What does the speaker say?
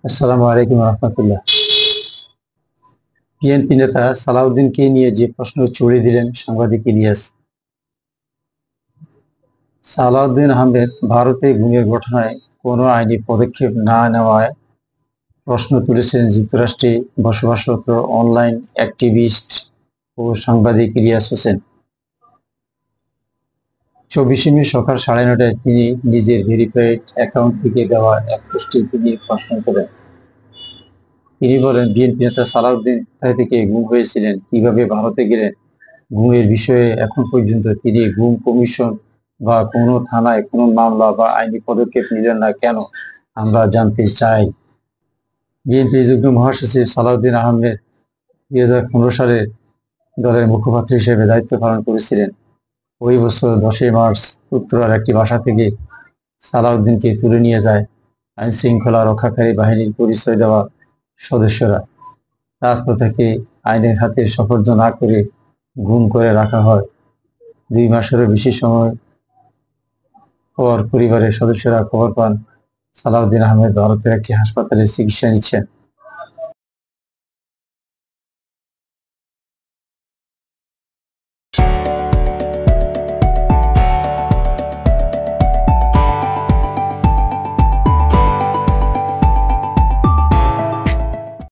আসসালামু আলাইকুম রহমতুল্লাহ। বিএনপি নেতা সালাউদ্দিনকে নিয়ে যে প্রশ্ন ছুড়ে দিলেন সাংবাদিক ইলিয়াস। সালাউদ্দিন আহমেদ ভারতে গুমের ঘটনায় কোনো আইনি পদক্ষেপ না নেওয়ায় প্রশ্ন তুলেছেন যুক্তরাষ্ট্রে বসবাসরত অনলাইন অ্যাক্টিভিস্ট ও সাংবাদিক ইলিয়াস হোসেন। 24শে মে সকাল 9:30টায় তিনি নিজের ভেরিফাইড অ্যাকাউন্ট থেকে দেওয়া এক পোস্টে তিনি প্রশ্ন করেন। তিনি বলেন, বিএনপি নেতা সালাউদ্দিন কোথা থেকে গুম হয়েছিলেন, কিভাবে ভারতে গেলেন, গুমের বিষয়ে এখন পর্যন্ত তিনি গুম কমিশন বা কোনো থানায় কোনো মামলা বা আইনি পদক্ষেপ নিলেন না কেন, আমরা জানতে চাই। বিএনপির যুগ্ম মহাসচিব সালাউদ্দিন আহমেদ 2015 সালে দলের মুখপাত্র হিসেবে দায়িত্ব পালন করেছিলেন। ওই বছর 10 মার্চ উত্তরার একটি বাসা থেকে সালাউদ্দিনকে তুলে নিয়ে যায় আইন শৃঙ্খলা রক্ষাকারী বাহিনীর পরিচয় দেওয়া সদস্যরা। তারপর তাকে আইনের হাতে সোপর্দ না করে গুম করে রাখা হয়। 2 মাসেরও বেশি সময় পর পরিবারের সদস্যরা খবর পান সালাউদ্দিন আহমেদ ভারতের একটি হাসপাতালে চিকিৎসা নিচ্ছেন।